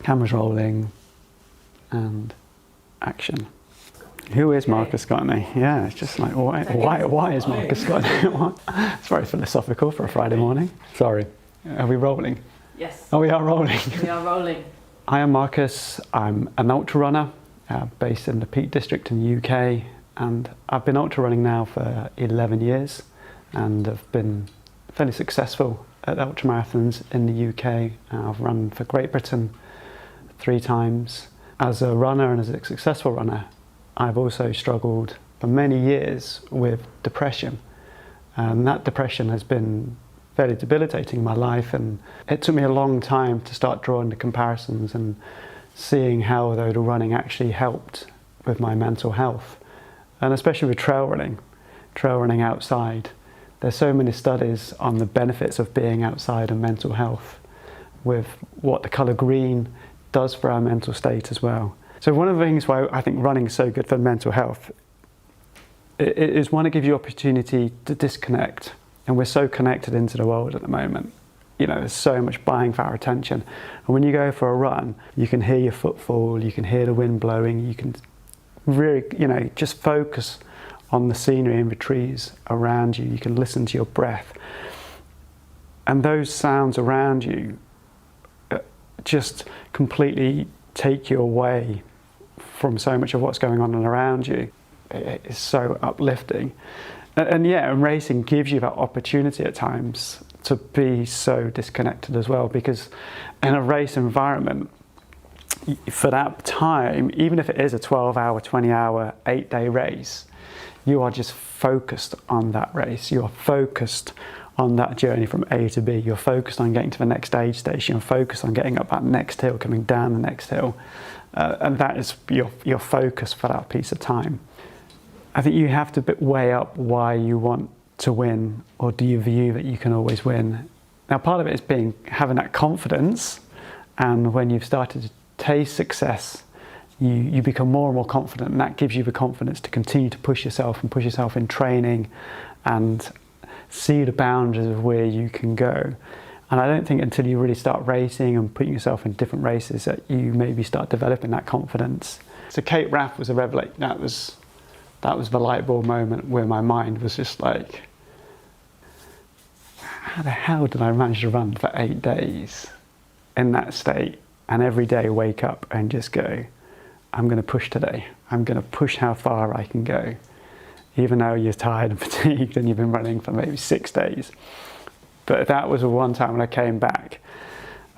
Cameras rolling, and action. Who is Marcus Scotney? Yeah, it's just like, why is Marcus Scotney? It's very philosophical for a Friday morning. Sorry, are we rolling? Yes. Oh, we are rolling. We are rolling. I am Marcus. I'm an ultra runner based in the Peak District in the UK, and I've been ultra running now for 11 years and have been fairly successful at ultra marathons in the UK. I've run for Great Britain 3 times. As a runner and as a successful runner, I've also struggled for many years with depression, and that depression has been fairly debilitating in my life, and it took me a long time to start drawing the comparisons and seeing how the running actually helped with my mental health, and especially with trail running outside. There's so many studies on the benefits of being outside and mental health, with what the colour green does for our mental state as well. So one of the things why I think running is so good for mental health is one, it gives you opportunity to disconnect. And we're so connected into the world at the moment. You know, there's so much vying for our attention. And when you go for a run, you can hear your footfall, you can hear the wind blowing, you can really, just focus on the scenery and the trees around you. You can listen to your breath. And those sounds around you just completely take you away from so much of what's going on around you. It is so uplifting. And racing gives you that opportunity at times to be so disconnected as well, because in a race environment, for that time, even if it is a 12-hour, 20-hour, 8-day race, you are just focused on that race. You are focused on that journey from A to B. You're focused on getting to the next aid station. You're focused on getting up that next hill, coming down the next hill. And that is your focus for that piece of time. I think you have to weigh up why you want to win, or do you view that you can always win? Now, part of it is having that confidence, and when you've started to taste success, you become more and more confident, and that gives you the confidence to continue to push yourself in training and see the boundaries of where you can go. And I don't think until you really start racing and putting yourself in different races that you maybe start developing that confidence. So Cape Wrath was a revelation. That was the light bulb moment where my mind was just like, how the hell did I manage to run for 8 days in that state, and every day wake up and just go, I'm going to push today. I'm going to push how far I can go, even though you're tired and fatigued and you've been running for maybe 6 days. But that was the one time when I came back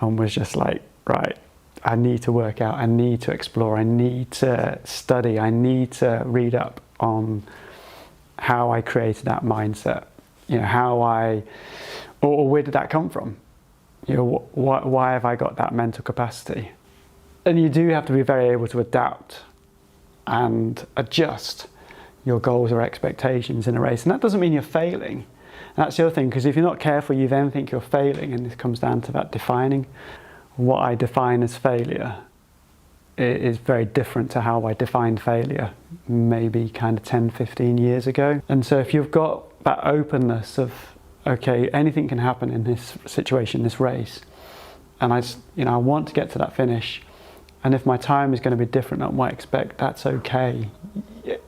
and was just like, right, I need to work out, I need to explore, I need to study, I need to read up on how I created that mindset, or where did that come from? Why have I got that mental capacity? And you do have to be very able to adapt and adjust your goals or expectations in a race. And that doesn't mean you're failing. And that's the other thing, because if you're not careful, you then think you're failing, and this comes down to that defining. What I define as failure is very different to how I defined failure maybe kind of 10, 15 years ago. And so if you've got that openness of, okay, anything can happen in this situation, this race, and I want to get to that finish, and if my time is going to be different than what I expect, that's okay.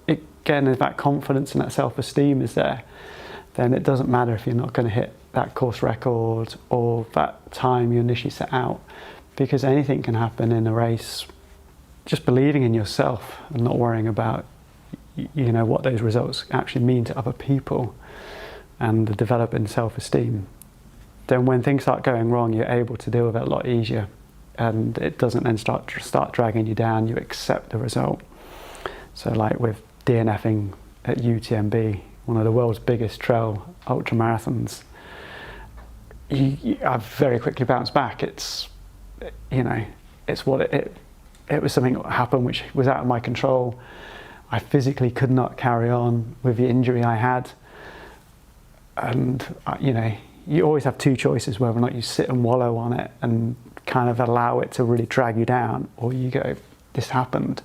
Again, if that confidence and that self-esteem is there, then it doesn't matter if you're not going to hit that course record or that time you initially set out, because anything can happen in a race. Just believing in yourself and not worrying about what those results actually mean to other people, and the developing self-esteem, then when things start going wrong, you're able to deal with it a lot easier, and it doesn't then start dragging you down. You accept the result. So like with DNFing at UTMB, one of the world's biggest trail ultra marathons, I've very quickly bounced back. It's what it was something that happened which was out of my control. I physically could not carry on with the injury I had. And, you always have 2 choices, whether or not you sit and wallow on it and kind of allow it to really drag you down, or you go, this happened,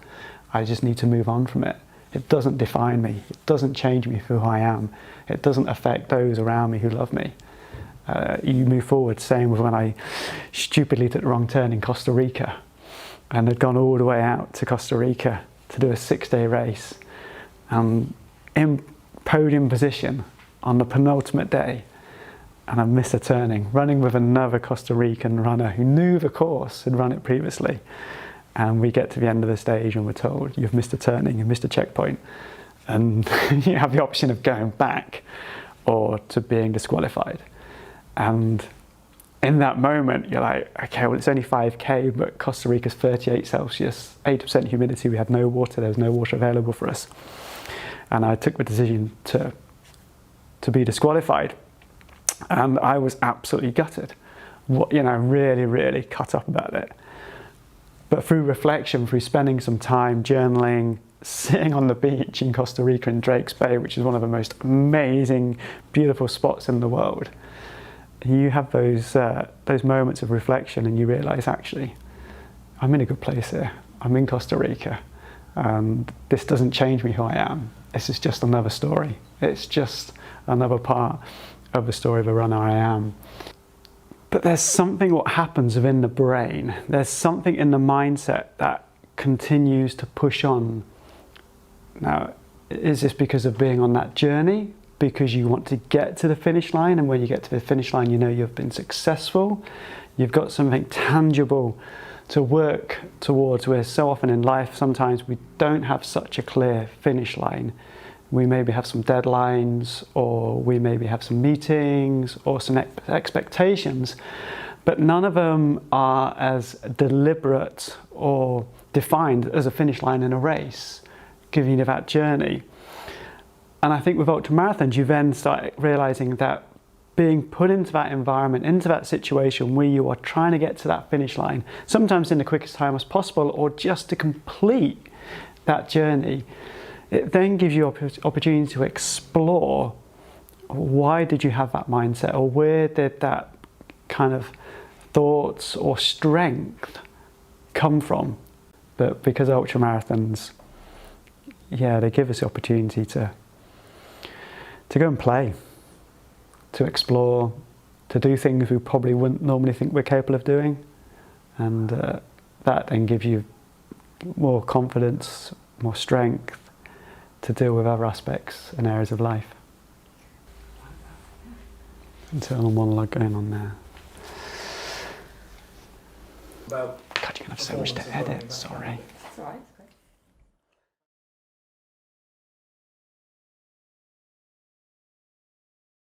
I just need to move on from it. It doesn't define me. It doesn't change me for who I am. It doesn't affect those around me who love me. You move forward. Same with when I stupidly took the wrong turn in Costa Rica. and had gone all the way out to Costa Rica to do a 6-day race, and in podium position on the penultimate day, and I missed a turning, running with another Costa Rican runner who knew the course, had run it previously, and we get to the end of the stage and we're told, you've missed a turning, you've missed a checkpoint, and you have the option of going back or to being disqualified. And in that moment, you're like, okay, well, it's only 5K, but Costa Rica's 38 Celsius, 80% humidity, we had no water, there was no water available for us. And I took the decision to be disqualified. And I was absolutely gutted, really, really cut up about it. But through reflection, through spending some time journaling, sitting on the beach in Costa Rica in Drake's Bay, which is one of the most amazing, beautiful spots in the world, you have those moments of reflection and you realise, actually, I'm in a good place here. I'm in Costa Rica, and this doesn't change me who I am. This is just another story. It's just another part of the story of the runner I am. But there's something what happens within the brain. There's something in the mindset that continues to push on. Now, is this because of being on that journey? Because you want to get to the finish line, and when you get to the finish line, you know you've been successful. You've got something tangible to work towards, where so often in life, sometimes we don't have such a clear finish line. We maybe have some deadlines, or we maybe have some meetings or some expectations, but none of them are as deliberate or defined as a finish line in a race, giving you that journey. And I think with ultramarathons, you then start realizing that being put into that environment, into that situation where you are trying to get to that finish line, sometimes in the quickest time as possible, or just to complete that journey, it then gives you opportunity to explore, why did you have that mindset, or where did that kind of thoughts or strength come from? But because ultramarathons, they give us the opportunity to go and play, to explore, to do things we probably wouldn't normally think we're capable of doing. And that then gives you more confidence, more strength to deal with other aspects and areas of life. Internal monologue going on there. About God, you're going to have so much to edit, sorry. That's all right.